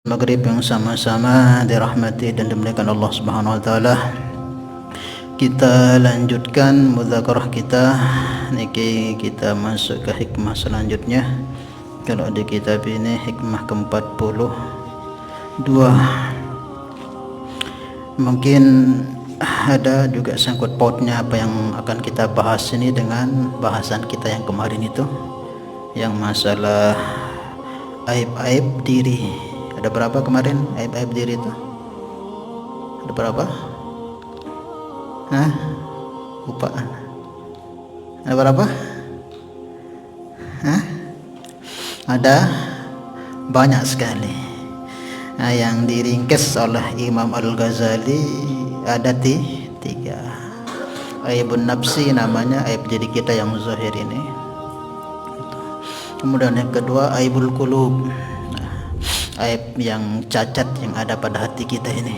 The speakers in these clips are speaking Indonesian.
Maghrib yang sama-sama dirahmati dan dimuliakan Allah Subhanahu wa taala. Kita lanjutkan mudzakarah kita. Niki kita masuk ke hikmah selanjutnya. Kalau di kitab ini hikmah ke-42. Mungkin ada juga sangkut pautnya apa yang akan kita bahas ini dengan bahasan kita yang kemarin itu, yang masalah aib-aib diri. Ada berapa kemarin aib-aib diri itu? Ada berapa? Lupa. Ada berapa? Ada banyak sekali. Yang diringkes oleh Imam Al-Ghazali ada tiga. Aibun nafsi namanya, aib diri kita yang zahir ini. Kemudian yang kedua aibul qulub, aib yang cacat yang ada pada hati kita ini,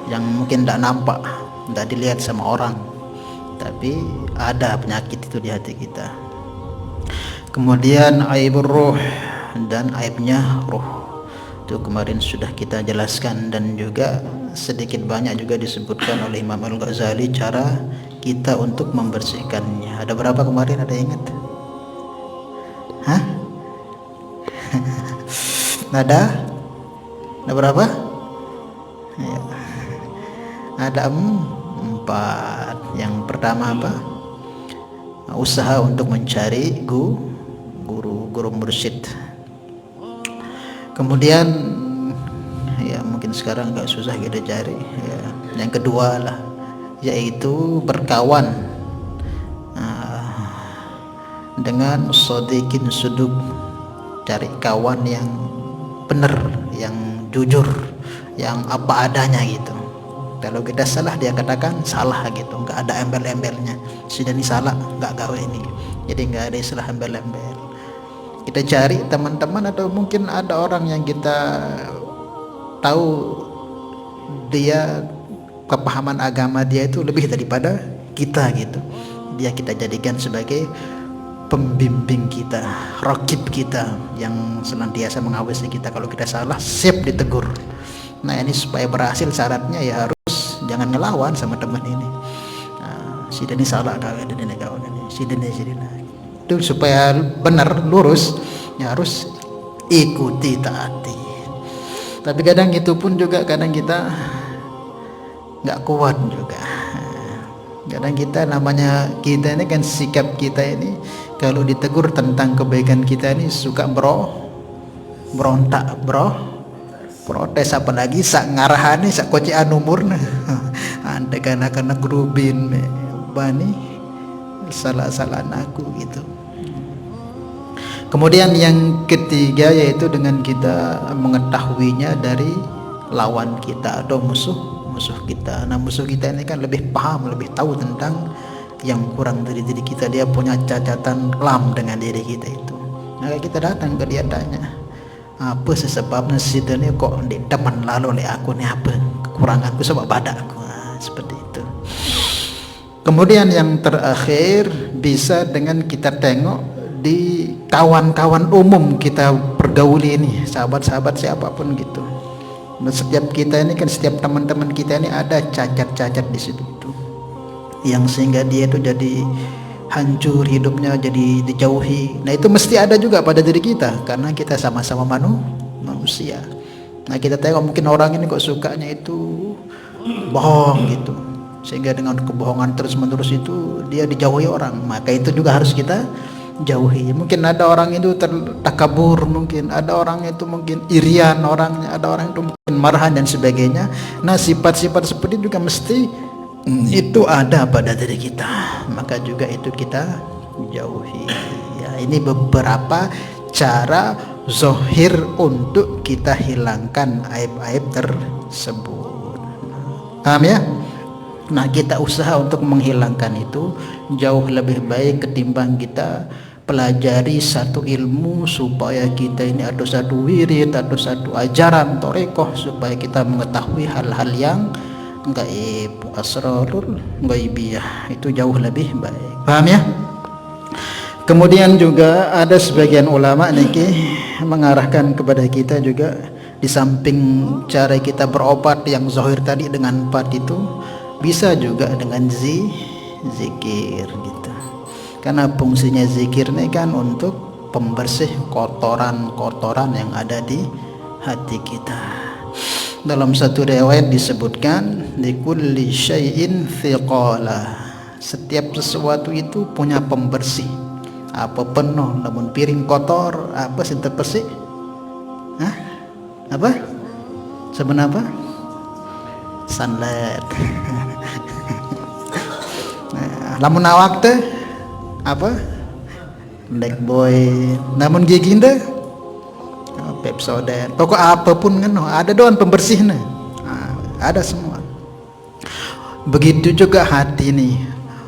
yang mungkin tidak nampak, tidak dilihat sama orang, tapi ada penyakit itu di hati kita. Kemudian aibur ruh, dan aibnya ruh itu kemarin sudah kita jelaskan, dan juga sedikit banyak juga disebutkan oleh Imam Al-Ghazali cara kita untuk membersihkannya. Ada berapa kemarin, ada ingat? Ada berapa? Ya. Ada 4. Yang pertama apa? Usaha untuk mencari guru mursyid. Kemudian ya mungkin sekarang agak susah kita cari ya. Yang kedua lah, yaitu berkawan dengan shadiqin suduk, cari kawan yang benar, yang jujur, yang apa adanya gitu. Kalau kita salah dia katakan salah gitu, nggak ada embel-embelnya. Si Dani salah, nggak gawe ini, jadi nggak ada istilah embel-embel. Kita cari teman-teman, atau mungkin ada orang yang kita tahu dia kepahaman agama dia itu lebih daripada kita gitu, dia kita jadikan sebagai pembimbing kita, rakib kita, yang senantiasa mengawasi kita. Kalau kita salah, siap ditegur. Nah ini supaya berhasil syaratnya ya harus jangan ngelawan sama teman ini. Si Dani salah kawan ini, si Dani itu supaya benar lurus ya harus ikuti, taati. Tapi kadang itu pun juga kadang kita nggak kuat juga. Kadang kita namanya kita ini kan, sikap kita ini kalau ditegur tentang kebaikan kita ini suka berontak, protes, apalagi sak ngarahane sak kocian umurna. Andai kana grubin bani salah-salahan aku gitu. Kemudian yang ketiga yaitu dengan kita mengetahuinya dari lawan kita atau musuh kita. Nah musuh kita ini kan lebih paham, lebih tahu tentang yang kurang dari diri kita. Dia punya cacatan kelam dengan diri kita itu. Nah kita datang ke dia, tanya apa sebabnya si Dani kok teman lalu oleh aku nih, apa kekuranganku sebab badakku. Seperti itu. Kemudian yang terakhir bisa dengan kita tengok di kawan-kawan umum kita pergauli ini, sahabat-sahabat siapapun gitu. Setiap kita ini kan, setiap teman-teman kita ini ada cacat-cacat di situ yang sehingga dia itu jadi hancur hidupnya, jadi dijauhi. Nah itu mesti ada juga pada diri kita, karena kita sama-sama manusia. Nah kita tengok mungkin orang ini kok sukanya itu bohong gitu, sehingga dengan kebohongan terus-menerus itu dia dijauhi orang, maka itu juga harus kita jauhi. Mungkin ada orang itu takabur, mungkin ada orang itu mungkin irian orangnya, ada orang itu mungkin marahan dan sebagainya. Nah sifat-sifat seperti itu juga mesti itu ada pada diri kita, maka juga itu kita jauhi ya. Ini beberapa cara zahir untuk kita hilangkan aib-aib tersebut. Paham ya? Nah kita usaha untuk menghilangkan itu jauh lebih baik ketimbang kita pelajari satu ilmu supaya kita ini ada satu wirid, ada satu ajaran torekoh supaya kita mengetahui hal-hal yang gaib, asrarul gaibiyah. Itu jauh lebih baik. Paham ya? Kemudian juga ada sebagian ulama niki mengarahkan kepada kita juga Di samping cara kita berobat yang zahir tadi dengan 4 itu, bisa juga dengan zikir gitu. Karena fungsinya zikir ini kan untuk pembersih kotoran-kotoran yang ada di hati kita. Dalam satu riwayat disebutkan, likulli syai'in thiqala, setiap sesuatu itu punya pembersih. Apa penuh, namun piring kotor, apa sih bersih? Hah? Apa? Sebenarnya apa? Sunlight. Nah, lamun awak teh apa? Black boy. Namun gigi teh Pepsodent. Pokok apapun kan ada doan pembersihnya. Nah, ada semua. Begitu juga hati nih.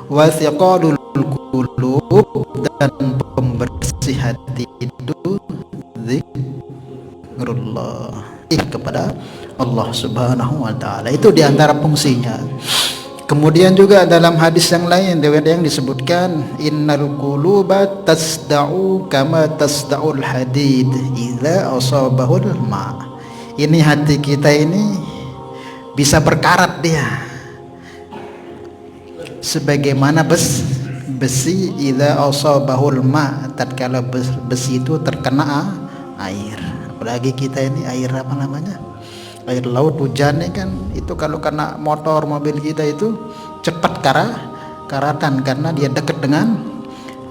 Wasiqalul qulub, dan pembersih hati itu zikrullah, kepada Allah Subhanahu wa taala. Itu diantara fungsinya. Kemudian juga dalam hadis yang lain yang disebutkan, innal quluba tasda'u kama tasda'ul hadid idza asabahul ma. Ini hati kita ini bisa berkarat dia sebagaimana besi idza asabahul ma, tatkala besi itu terkena air. Apalagi kita ini air apa namanya, air laut, hujan kan itu kalau kena motor mobil kita itu cepat karatan karena dia dekat dengan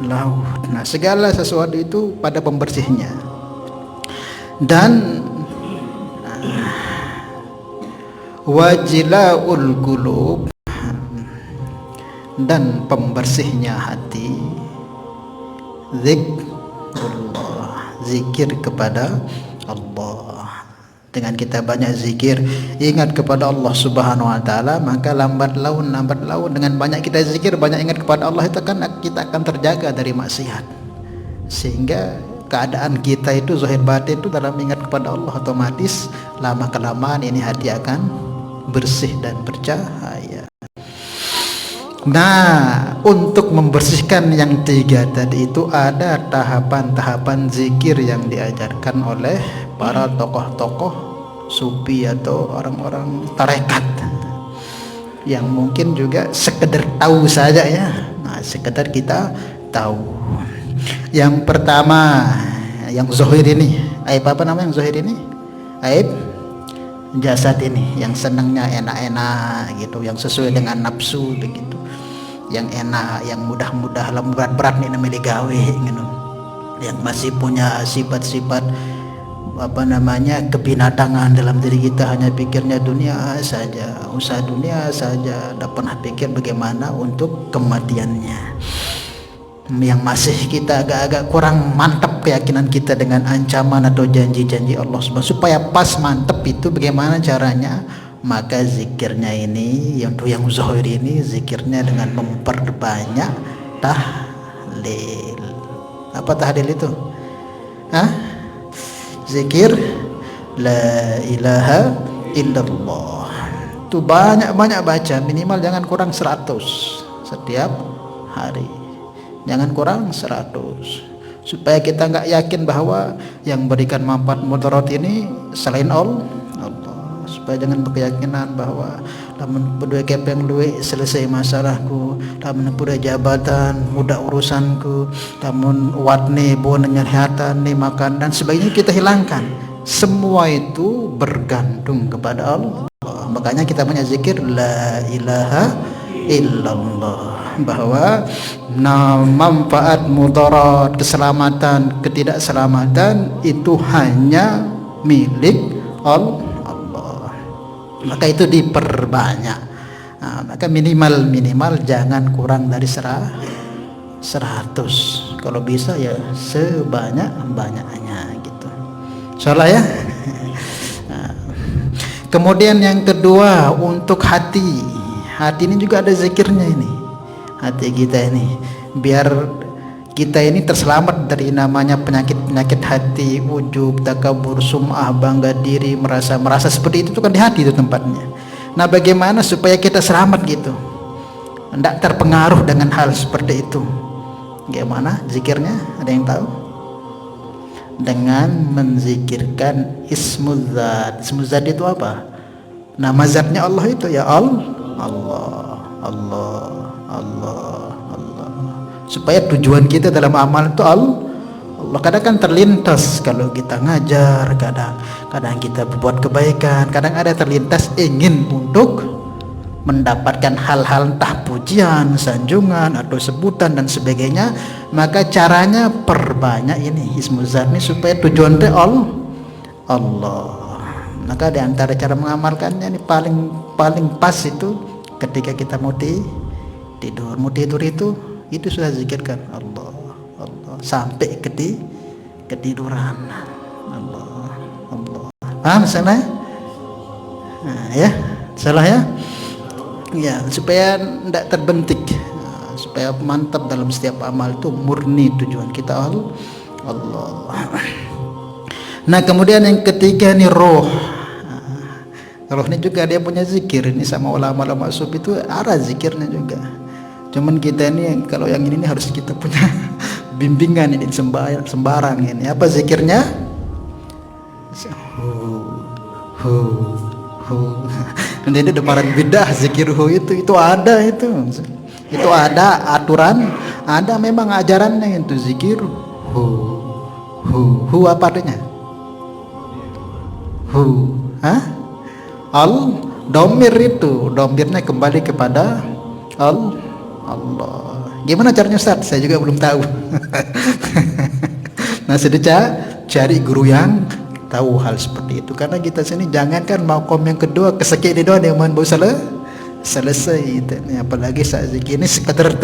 laut. Nah, segala sesuatu itu pada pembersihnya. Dan wajilaul qulub, dan pembersihnya hati zikrullah, zikir kepada Allah. Dengan kita banyak zikir, ingat kepada Allah Subhanahu wa taala, maka lambat laun dengan banyak kita zikir, banyak ingat kepada Allah, itu kan kita akan terjaga dari maksiat. Sehingga keadaan kita itu zahir batin itu dalam ingat kepada Allah, otomatis lama kelamaan ini hati akan bersih dan bercahaya. Nah, untuk membersihkan yang 3 tadi itu ada tahapan-tahapan zikir yang diajarkan oleh para tokoh-tokoh sufi atau orang-orang tarekat yang mungkin juga sekedar tahu saja ya. Nah, sekedar kita tahu. Yang pertama, yang zahir ini, aib apa namanya yang zahir ini? Aib jasad ini, yang senangnya enak-enak gitu, yang sesuai dengan nafsu begitu, yang enak, yang mudah-mudah, lamun berat-berat nih namanya digawe gitu, yang masih punya sifat-sifat apa namanya kebinatangan dalam diri kita, hanya pikirnya dunia saja, usaha dunia saja, tidak pernah pikir bagaimana untuk kematiannya. Yang masih kita agak-agak kurang mantap keyakinan kita dengan ancaman atau janji-janji Allah Subhanahu, supaya pas mantap itu bagaimana caranya? Maka zikirnya ini yang zahir ini, zikirnya dengan memperbanyak tahlil. Apa tahlil itu? Hah? Zikir la ilaha illallah. Itu banyak-banyak baca, minimal jangan kurang 100 setiap hari. Jangan kurang 100, supaya kita nggak yakin bahwa yang berikan manfaat mudarat ini selain Allah. Supaya jangan berkeyakinan bahwa lamun berdua kepeng duit selesai masalahku, lamun berdua jabatan mudah urusanku, lamun watne bon nyehatan nih makan dan sebagainya kita hilangkan. Semua itu bergantung kepada Allah. Makanya kita banyak zikir la ilaha illallah, bahwa manfaat mudarat, keselamatan, ketidakselamatan itu hanya milik Allah. Maka itu diperbanyak. Nah, maka minimal jangan kurang dari 100. Kalau bisa ya sebanyak-banyaknya gitu. Insyaallah ya. Nah, kemudian yang kedua untuk hati. Hati ini juga ada zikirnya ini. Hati kita ini biar kita ini terselamat dari namanya penyakit-penyakit hati, ujub, takabur, sum'ah, bangga diri, merasa seperti itu kan di hati itu tempatnya. Nah, bagaimana supaya kita selamat gitu, tidak terpengaruh dengan hal seperti itu? Gimana zikirnya? Ada yang tahu? dengan menzikirkan ismuzat. Ismuzat itu apa? Nama zatnya Allah itu ya Allah, Allah, Allah. Supaya tujuan kita dalam amal itu Allah. Kadang kan terlintas kalau kita ngajar, kadang kita berbuat kebaikan, kadang ada terlintas ingin untuk mendapatkan hal-hal entah pujian, sanjungan atau sebutan dan sebagainya, maka caranya perbanyak ini ismuzat ini supaya tujuan itu Allah. Maka di antara cara mengamalkannya ini paling pas itu ketika kita mau tidur itu sudah zikirkan Allah sampai ketiduran. Allah. Paham salah? Nah, ya, salah ya? Ya, supaya tidak terbentik, supaya mantap dalam setiap amal itu murni tujuan kita Allah. Nah, kemudian yang ketiga nih roh. Roh ini juga dia punya zikir. Ini sama ulama-ulama sufi itu ada zikirnya juga. Cuman kita ini kalau yang ini harus kita punya bimbingan ini sembarang ini. Apa zikirnya? Nanti ini deparan bidah zikir itu ada itu ada aturan, ada memang ajarannya itu zikir apa artinya? Domir itu domirnya kembali kepada Allah. Gimana caranya Ustaz? Saya juga belum tahu. Nah, sedang cari guru yang tahu hal seperti itu, karena kita sini jangankan makom yang kedua kesekik di doang yang mau selesai itu. Apalagi saat zikir ini sekadar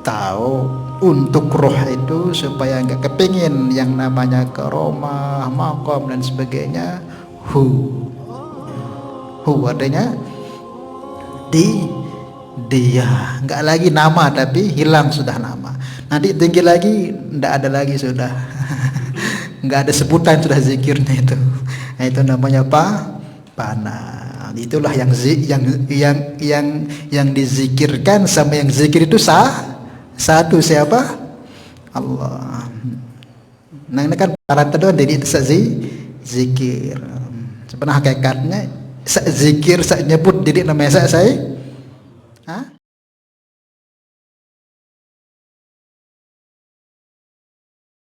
tahu untuk roh itu supaya enggak kepingin yang namanya karomah, makom dan sebagainya. Artinya dia enggak lagi nama tapi hilang sudah nama. Nanti tinggi lagi enggak ada lagi sudah. Enggak ada sebutan sudah zikirnya itu. Nah, itu namanya apa? Pana. Itulah yang dizikirkan sama yang zikir itu satu siapa? Allah. Nah, ini kan syarat kedua dari itu zikir. Sebenarnya hakikatnya zikir saya nyebut diri namanya saya